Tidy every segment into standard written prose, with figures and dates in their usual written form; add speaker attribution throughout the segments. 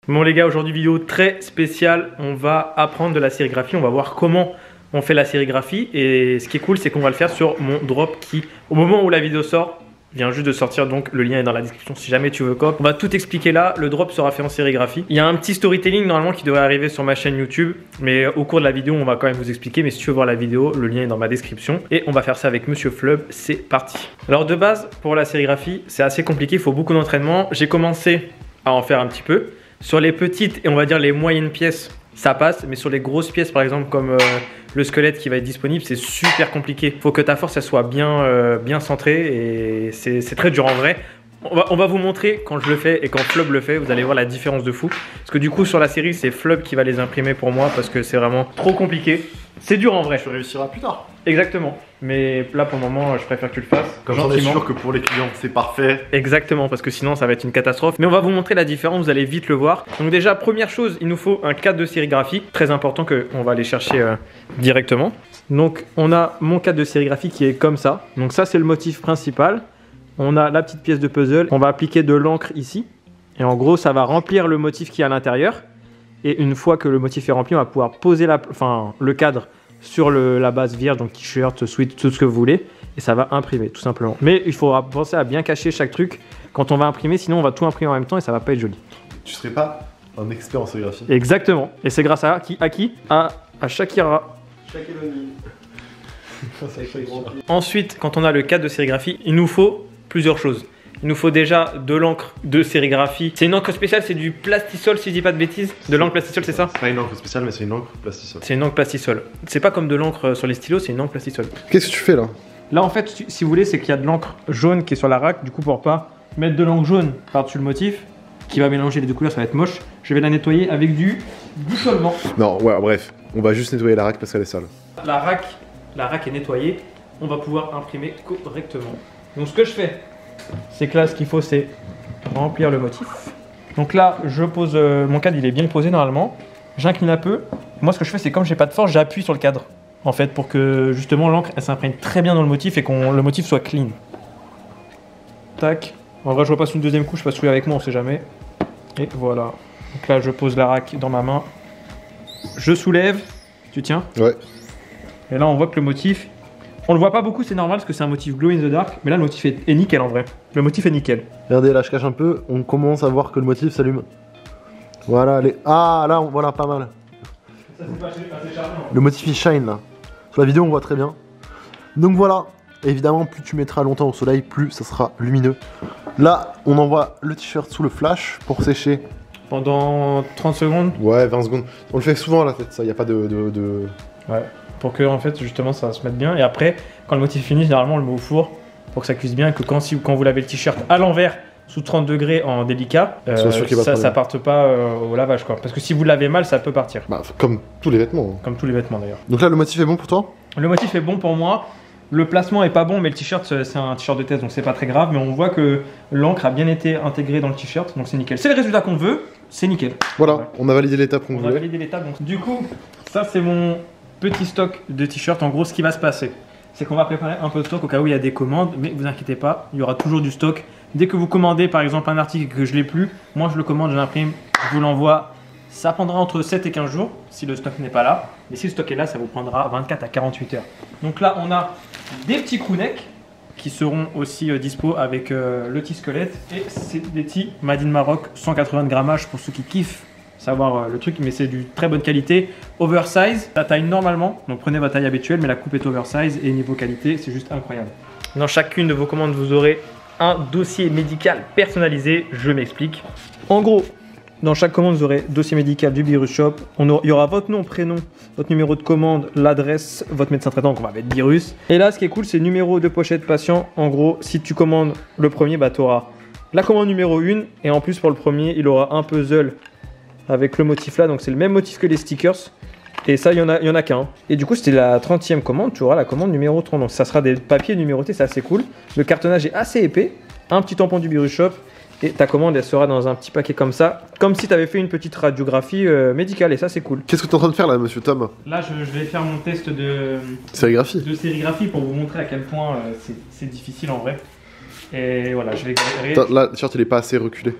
Speaker 1: Bon les gars, aujourd'hui vidéo très spéciale, on va apprendre de la sérigraphie, on va voir comment on fait la sérigraphie et ce qui est cool c'est qu'on va le faire sur mon drop qui, au moment où la vidéo sort, vient juste de sortir, donc le lien est dans la description si jamais tu veux cop. On va tout expliquer là, le drop sera fait en sérigraphie. Il y a un petit storytelling normalement qui devrait arriver sur ma chaîne YouTube, mais au cours de la vidéo on va quand même vous expliquer, mais si tu veux voir la vidéo, le lien est dans ma description. Et on va faire ça avec Monsieur Flub, c'est parti. Alors de base, pour la sérigraphie, c'est assez compliqué, il faut beaucoup d'entraînement. J'ai commencé à en faire un petit peu. Sur les petites et on va dire les moyennes pièces, ça passe, mais sur les grosses pièces par exemple comme le squelette qui va être disponible, c'est super compliqué. Il faut que ta force elle soit bien centrée et c'est très dur en vrai. On va vous montrer quand je le fais et quand Flub le fait, vous allez voir la différence de fou. Parce que du coup sur la série c'est Flub qui va les imprimer pour moi parce que c'est vraiment trop compliqué. C'est dur en vrai.
Speaker 2: Tu réussiras plus tard.
Speaker 1: Exactement. Mais là pour le moment je préfère que tu le fasses.
Speaker 2: Comme j'en ai sûr que pour les clients c'est parfait.
Speaker 1: Exactement, parce que sinon ça va être une catastrophe. Mais on va vous montrer la différence, vous allez vite le voir. Donc déjà première chose, il nous faut un cadre de sérigraphie. Très important qu'on va aller chercher directement. Donc on a mon cadre de sérigraphie qui est comme ça. Donc ça c'est le motif principal. On a la petite pièce de puzzle. On va appliquer de l'encre ici. Et en gros ça va remplir le motif qui est à l'intérieur. Et une fois que le motif est rempli, on va pouvoir poser le cadre sur la base vierge, donc t-shirt, sweat, tout ce que vous voulez, et ça va imprimer tout simplement. Mais il faudra penser à bien cacher chaque truc quand on va imprimer, sinon on va tout imprimer en même temps et ça va pas être joli. Tu
Speaker 2: serais pas un expert en sérigraphie?
Speaker 1: Exactement, et c'est grâce à qui? À Shakira. Ensuite, quand on a le cadre de sérigraphie, il nous faut plusieurs choses. Il nous faut déjà de l'encre de sérigraphie. C'est une encre spéciale, c'est du plastisol si je dis pas de bêtises. De l'encre plastisol, c'est ça?
Speaker 2: C'est pas une encre spéciale, mais c'est une encre plastisol.
Speaker 1: C'est une encre plastisol. C'est pas comme de l'encre sur les stylos, c'est une encre plastisol.
Speaker 2: Qu'est-ce que tu fais là?
Speaker 1: Là en fait, si vous voulez, c'est qu'il y a de l'encre jaune qui est sur la rack. Du coup, pour pas mettre de l'encre jaune par-dessus le motif, qui va mélanger les deux couleurs, ça va être moche. Je vais la nettoyer avec du dissolvant.
Speaker 2: Non, ouais, bref, on va juste nettoyer la rack parce qu'elle est sale.
Speaker 1: La rack est nettoyée. On va pouvoir imprimer correctement. Donc ce que je fais, c'est que là, ce qu'il faut, c'est remplir le motif. Donc là, je pose mon cadre, il est bien posé normalement. J'incline un peu. Moi, ce que je fais, c'est comme j'ai pas de force, j'appuie sur le cadre. En fait, pour que justement l'encre, elle s'imprègne très bien dans le motif et que le motif soit clean. Tac. En vrai, je repasse une deuxième couche parce que avec moi, on sait jamais. Et voilà. Donc là, je pose la rack dans ma main. Je soulève. Tu tiens?
Speaker 2: Ouais.
Speaker 1: Et là, on voit que le motif... On le voit pas beaucoup, c'est normal parce que c'est un motif glow in the dark, mais là le motif est nickel en vrai. Le motif est nickel.
Speaker 2: Regardez, là je cache un peu, on commence à voir que le motif s'allume. Voilà, ah là, voilà, pas mal. Ça, c'est pas assez charmant. Le motif il shine là. Sur la vidéo on voit très bien. Donc voilà, évidemment plus tu mettras longtemps au soleil, plus ça sera lumineux. Là, on envoie le t-shirt sous le flash pour sécher.
Speaker 1: Pendant 30 secondes?
Speaker 2: Ouais, 20 secondes. On le fait souvent à la tête, ça, y a pas de...
Speaker 1: Ouais. Pour que en fait justement ça se mette bien et après quand le motif est fini généralement on le met au four pour que ça cuise bien et que quand vous lavez le t-shirt à l'envers sous 30 degrés en délicat ça parte pas au lavage quoi, parce que si vous lavez mal ça peut partir.
Speaker 2: Bah, comme tous les vêtements.
Speaker 1: Comme tous les vêtements d'ailleurs.
Speaker 2: Donc là le motif est bon pour toi? Le
Speaker 1: motif est bon pour moi. Le placement est pas bon mais le t-shirt c'est un t-shirt de test donc c'est pas très grave, mais on voit que l'encre a bien été intégrée dans le t-shirt donc c'est nickel. C'est le résultat qu'on veut, c'est nickel.
Speaker 2: Voilà, ouais. On a validé l'étape qu'on voulait.
Speaker 1: On a validé l'étape donc du coup ça c'est mon petit stock de t-shirts. En gros, ce qui va se passer, c'est qu'on va préparer un peu de stock au cas où il y a des commandes, mais vous inquiétez pas, il y aura toujours du stock. Dès que vous commandez par exemple un article et que je l'ai plus, moi je le commande, je l'imprime, je vous l'envoie. Ça prendra entre 7 et 15 jours si le stock n'est pas là. Mais si le stock est là, ça vous prendra 24 à 48 heures. Donc là, on a des petits crewnecks qui seront aussi dispo avec le petit squelette. Et c'est des petits Made in Maroc, 180 grammages pour ceux qui kiffent savoir le truc, mais c'est du très bonne qualité. Oversize, la taille normalement, donc prenez votre taille habituelle, mais la coupe est oversize et niveau qualité, c'est juste incroyable. Dans chacune de vos commandes, vous aurez un dossier médical personnalisé, je m'explique. En gros, dans chaque commande, vous aurez dossier médical du Birus Shop. Il y aura votre nom, prénom, votre numéro de commande, l'adresse, votre médecin traitant, donc on va mettre Birus. Et là, ce qui est cool, c'est numéro de pochette patient. En gros, si tu commandes le premier, bah, tu auras la commande numéro 1. Et en plus, pour le premier, il aura un puzzle avec le motif là, donc c'est le même motif que les stickers. Et ça, il y en a qu'un. Et du coup, c'était la 30e commande, tu auras la commande numéro 30. Donc ça sera des papiers numérotés, c'est assez cool. Le cartonnage est assez épais. Un petit tampon du Birus Shop. Et ta commande, elle sera dans un petit paquet comme ça. Comme si tu avais fait une petite radiographie médicale. Et ça, c'est cool.
Speaker 2: Qu'est-ce que tu es en train de faire là, monsieur Tom?
Speaker 1: Là, je vais faire mon test de sérigraphie pour vous montrer à quel point c'est difficile en vrai. Et voilà, je vais galérer.
Speaker 2: Là, le t-shirt, il est pas assez reculé.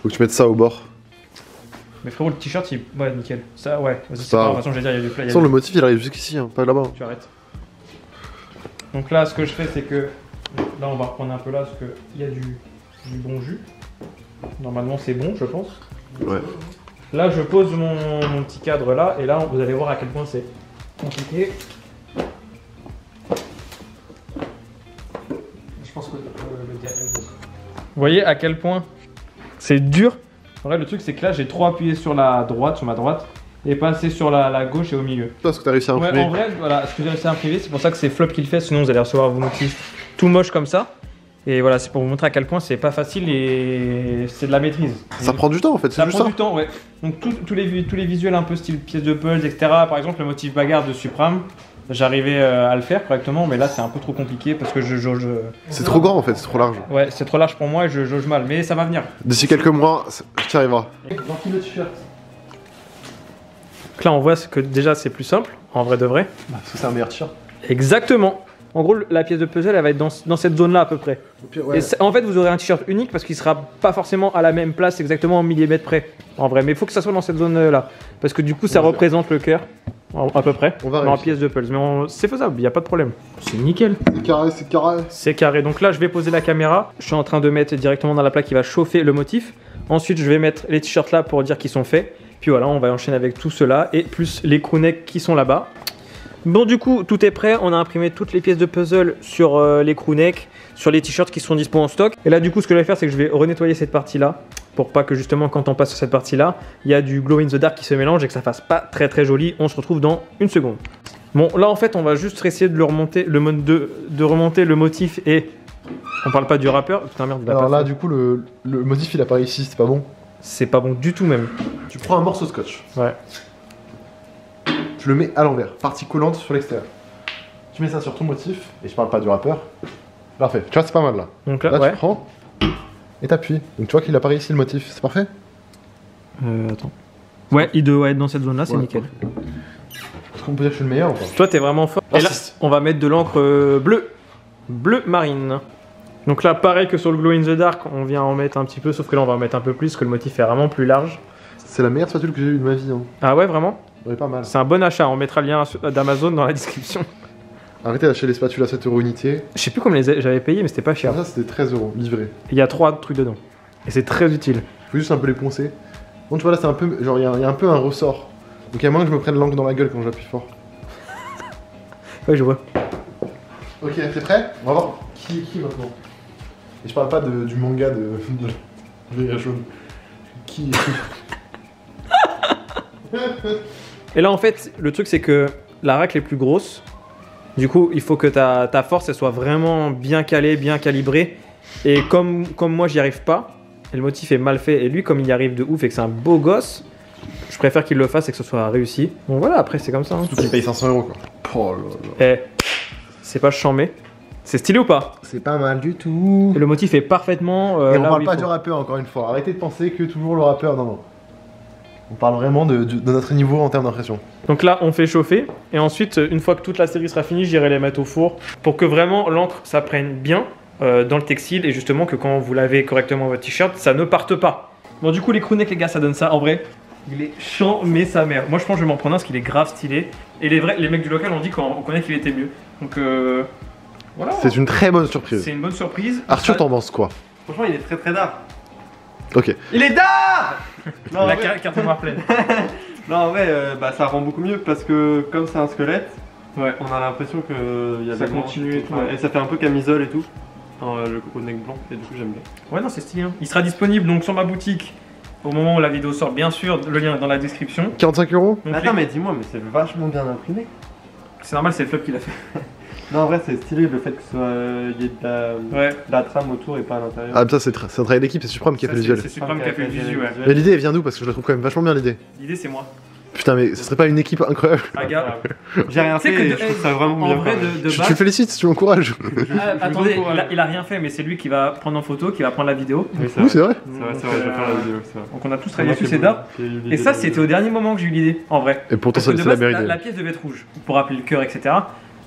Speaker 2: Faut que tu mettes ça au bord.
Speaker 1: Mais frérot, le t-shirt, il... ouais, nickel. Ça, ouais, vas-y, c'est
Speaker 2: Ça
Speaker 1: pas
Speaker 2: va.
Speaker 1: grave. De toute façon, j'allais dire, il y a du
Speaker 2: De toute façon, le motif il arrive jusqu'ici, hein, pas là-bas.
Speaker 1: Tu arrêtes. Donc là, ce que je fais, c'est que là, on va reprendre un peu là parce qu'il y a du bon jus. Normalement, c'est bon, je pense.
Speaker 2: Ouais.
Speaker 1: Là, je pose mon petit cadre là, et là, vous allez voir à quel point c'est compliqué. Je pense que vous voyez à quel point c'est dur. En vrai, le truc, c'est que là, j'ai trop appuyé sur la droite, sur ma droite, et pas assez sur la gauche et au milieu.
Speaker 2: Toi, ce que t'as réussi à
Speaker 1: Ouais,
Speaker 2: imprimer.
Speaker 1: en vrai, voilà, ce que j'ai réussi à imprimer, c'est pour ça que c'est Flop qui le fait, sinon vous allez recevoir vos motifs tout moches comme ça. Et voilà, c'est pour vous montrer à quel point c'est pas facile et c'est de la maîtrise.
Speaker 2: Ça prend du temps en fait, c'est
Speaker 1: Ça
Speaker 2: juste
Speaker 1: prend
Speaker 2: ça.
Speaker 1: du temps, ouais. Donc tous les visuels un peu style pièce de puzzle, etc. Par exemple, le motif bagarre de Supreme, j'arrivais à le faire correctement, mais là c'est un peu trop compliqué parce que je jauge.
Speaker 2: C'est trop grand en fait, c'est trop large.
Speaker 1: Ouais, c'est trop large pour moi et je jauge mal, mais ça va venir.
Speaker 2: D'ici quelques mois, tu y arriveras.
Speaker 1: Donc là, on voit que déjà c'est plus simple, en vrai de vrai.
Speaker 2: Parce que c'est un meilleur t-shirt.
Speaker 1: Exactement. En gros, la pièce de puzzle, elle va être dans cette zone-là à peu près.
Speaker 2: Ouais.
Speaker 1: Et en fait, vous aurez un t-shirt unique parce qu'il sera pas forcément à la même place, exactement en millimètres près. En vrai, mais il faut que ça soit dans cette zone-là. Parce que du coup, ça représente le cœur, à peu près,
Speaker 2: On va
Speaker 1: en
Speaker 2: réussir.
Speaker 1: pièce de puzzle. Mais c'est faisable, il n'y a pas de problème. C'est nickel.
Speaker 2: C'est carré, c'est carré.
Speaker 1: C'est carré. Donc là, je vais poser la caméra. Je suis en train de mettre directement dans la plaque qui va chauffer le motif. Ensuite, je vais mettre les t-shirts là pour dire qu'ils sont faits. Puis voilà, on va enchaîner avec tout cela et plus les crewnecks qui sont là-bas. Bon, du coup, tout est prêt. On a imprimé toutes les pièces de puzzle sur les crewnecks, sur les t-shirts qui sont dispo en stock. Et là, du coup, ce que je vais faire, c'est que je vais renettoyer cette partie-là pour pas que justement, quand on passe sur cette partie-là, il y a du glow in the dark qui se mélange et que ça fasse pas très très joli. On se retrouve dans une seconde. Bon, là, en fait, on va juste essayer de le remonter, de remonter le motif et on parle pas du rappeur. Putain, merde.
Speaker 2: Alors là, du coup, le motif il apparaît ici, c'est pas bon.
Speaker 1: C'est pas bon du tout même.
Speaker 2: Tu prends un morceau de scotch,
Speaker 1: Ouais.
Speaker 2: tu le mets à l'envers, partie collante sur l'extérieur. Tu mets ça sur ton motif, et je parle pas du rappeur. Parfait, tu vois, c'est pas mal là.
Speaker 1: Donc là,
Speaker 2: Là,
Speaker 1: ouais.
Speaker 2: tu prends et t'appuies. Donc tu vois qu'il apparaît ici le motif, c'est parfait.
Speaker 1: Attends. Ouais, il doit être dans cette zone-là, c'est
Speaker 2: Ouais,
Speaker 1: nickel.
Speaker 2: Est-ce qu'on peut dire que je suis le meilleur ou pas?
Speaker 1: Toi, t'es vraiment fort. Et là,
Speaker 2: Raciste.
Speaker 1: on va mettre de l'encre bleue. Bleu marine. Donc là, pareil que sur le Glow in the Dark, on vient en mettre un petit peu, sauf que là, on va en mettre un peu plus, parce que le motif est vraiment plus large.
Speaker 2: C'est la meilleure spatule que j'ai eue de ma vie. Hein.
Speaker 1: Ah ouais, vraiment?
Speaker 2: Ouais, pas mal.
Speaker 1: C'est un bon achat, on mettra le lien d'Amazon dans la description.
Speaker 2: Arrêtez d'acheter les spatules à 7 € unité.
Speaker 1: Je sais plus combien j'avais payé, mais c'était pas cher.
Speaker 2: Ça, c'était 13 € livré.
Speaker 1: Il y a 3 trucs dedans. Et c'est très utile.
Speaker 2: Faut juste un peu les poncer. Bon, tu vois, là, c'est un peu. Genre, il y a un peu un ressort. Donc, il y a moyen que je me prenne l'angle dans la gueule quand j'appuie fort.
Speaker 1: Ouais, je vois.
Speaker 2: Ok, t'es prêt? On va voir qui est qui maintenant. Et je parle pas du manga de Véria Jaune. Qui est qui?
Speaker 1: Et là, en fait, le truc, c'est que la racle est plus grosse. Du coup, il faut que ta force elle soit vraiment bien calée, bien calibrée. Et comme moi, j'y arrive pas, et le motif est mal fait, et lui, comme il y arrive de ouf et que c'est un beau gosse, je préfère qu'il le fasse et que ce soit réussi. Bon, voilà, après, c'est comme ça. Hein.
Speaker 2: Surtout qu'il paye 500 € quoi. Oh là là.
Speaker 1: Eh, c'est pas chambé. C'est stylé ou pas?
Speaker 2: C'est pas mal du tout.
Speaker 1: Et le motif est parfaitement.
Speaker 2: Et on
Speaker 1: là où
Speaker 2: parle
Speaker 1: il
Speaker 2: pas
Speaker 1: faut.
Speaker 2: du rappeur encore une fois. Arrêtez de penser que toujours le rappeur. Non, non. On parle vraiment de notre niveau en termes d'impression.
Speaker 1: Donc là, on fait chauffer. Et ensuite, une fois que toute la série sera finie, j'irai les mettre au four pour que vraiment l'encre ça prenne bien dans le textile et justement que quand vous lavez correctement votre t-shirt, ça ne parte pas. Bon, du coup, les crewnecks, les gars, ça donne ça. En vrai, il est chiant, mais sa mère. Moi, je pense que je vais m'en prendre un parce qu'il est grave stylé. Et les mecs du local ont dit qu'on connaît qu'il était mieux. Donc voilà.
Speaker 2: C'est une très bonne surprise.
Speaker 1: C'est une bonne surprise.
Speaker 2: Arthur, t'en penses quoi?
Speaker 3: Franchement, il est très très dark.
Speaker 2: Ok.
Speaker 3: Il est dark. Non, en
Speaker 1: La
Speaker 3: vrai,
Speaker 1: carte noire pleine.
Speaker 3: non, en vrai, bah, ça rend beaucoup mieux parce que comme c'est un squelette,
Speaker 1: Ouais.
Speaker 3: on a l'impression que y a
Speaker 1: Ça
Speaker 3: des manches
Speaker 1: continue et tout, ouais.
Speaker 3: Et ça fait un peu camisole et tout. Le crewneck blanc, et du coup j'aime bien.
Speaker 1: Ouais, non, c'est stylé. Hein. Il sera disponible donc sur ma boutique au moment où la vidéo sort, bien sûr. Le lien est dans la description.
Speaker 2: 45 €?
Speaker 1: Donc,
Speaker 3: Mais attends, mais dis-moi, mais c'est vachement bien imprimé.
Speaker 1: c'est normal, c'est le flop qui l'a fait.
Speaker 3: Non, en vrai, c'est stylé le fait que ce soit y ait
Speaker 1: Ouais.
Speaker 3: de la trame autour et pas à l'intérieur.
Speaker 2: Ah, mais ça, c'est un travail d'équipe, c'est Supreme qui a
Speaker 1: Ça,
Speaker 2: fait le
Speaker 1: c'est
Speaker 2: visuel.
Speaker 1: Supreme qui a fait le visu, ouais.
Speaker 2: Mais l'idée, elle vient d'où? Parce que je la trouve quand même vachement bien l'idée.
Speaker 1: L'idée, c'est moi.
Speaker 2: Putain, mais ce serait pas une équipe incroyable?
Speaker 1: Regarde.
Speaker 3: J'ai rien
Speaker 1: Tu sais
Speaker 3: fait
Speaker 1: que
Speaker 3: et
Speaker 1: de-
Speaker 3: je trouve ça vraiment
Speaker 1: en
Speaker 3: bien.
Speaker 1: vrai,
Speaker 3: quand même.
Speaker 1: de
Speaker 2: Tu
Speaker 1: base.
Speaker 2: le félicites, tu l'encourages.
Speaker 1: Attendez,
Speaker 3: encourage.
Speaker 1: il a rien fait, mais c'est lui qui va prendre en photo, qui va prendre la vidéo.
Speaker 3: Oui,
Speaker 2: Oui, c'est vrai.
Speaker 3: C'est vrai, je vais faire la vidéo. c'est vrai.
Speaker 1: Donc on a tous
Speaker 3: C'est
Speaker 1: travaillé
Speaker 3: moi
Speaker 1: dessus,
Speaker 3: qui ai
Speaker 1: c'est d'art.
Speaker 3: qui ai eu l'idée
Speaker 1: Et ça,
Speaker 3: de-
Speaker 1: c'était au dernier moment que j'ai eu l'idée, en vrai.
Speaker 2: Et pourtant,
Speaker 1: Parce que
Speaker 2: c'est
Speaker 1: de
Speaker 2: la
Speaker 1: base,
Speaker 2: meilleure
Speaker 1: la
Speaker 2: idée.
Speaker 1: pièce devait être rouge pour rappeler le cœur, etc.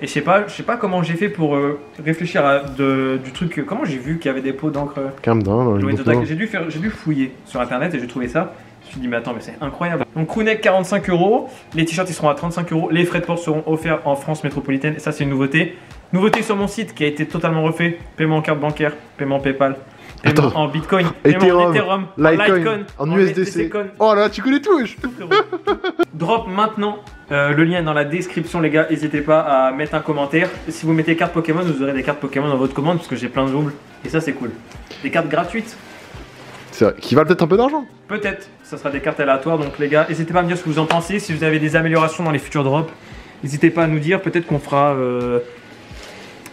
Speaker 1: Et je sais pas comment j'ai fait pour réfléchir à du truc. Comment j'ai vu qu'il y avait des pots d'encre.
Speaker 2: Calme down,
Speaker 1: Glow in the
Speaker 2: dans
Speaker 1: Dark.
Speaker 2: le
Speaker 1: J'ai dû fouiller sur internet et j'ai trouvé ça. Tu te dis mais attends mais c'est incroyable. Donc crewneck 45 €, les t-shirts ils seront à 35 €, les frais de port seront offerts en France métropolitaine et ça c'est une nouveauté. Nouveauté sur mon site qui a été totalement refait, paiement en carte bancaire, paiement PayPal, paiement en Bitcoin, paiement en Ethereum, en Litecoin,
Speaker 2: en USDC. Oh là tu connais tout wesh.
Speaker 1: Drop maintenant, le lien est dans la description les gars, n'hésitez pas à mettre un commentaire. Si vous mettez carte Pokémon, vous aurez des cartes Pokémon dans votre commande parce que j'ai plein de doubles et ça c'est cool. Des cartes gratuites.
Speaker 2: C'est vrai, qui valent peut-être un peu d'argent.
Speaker 1: Peut-être, ça sera des cartes aléatoires donc les gars, n'hésitez pas à me dire ce que vous en pensez, si vous avez des améliorations dans les futurs drops, n'hésitez pas à nous dire, peut-être qu'on fera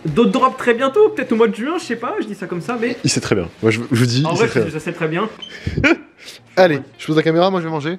Speaker 1: d'autres drops très bientôt, peut-être au mois de juin, je sais pas, je dis ça comme ça mais...
Speaker 2: Il sait très bien, moi je vous dis,
Speaker 1: en vrai je sais très bien.
Speaker 2: Allez, je pose la caméra, moi je vais manger.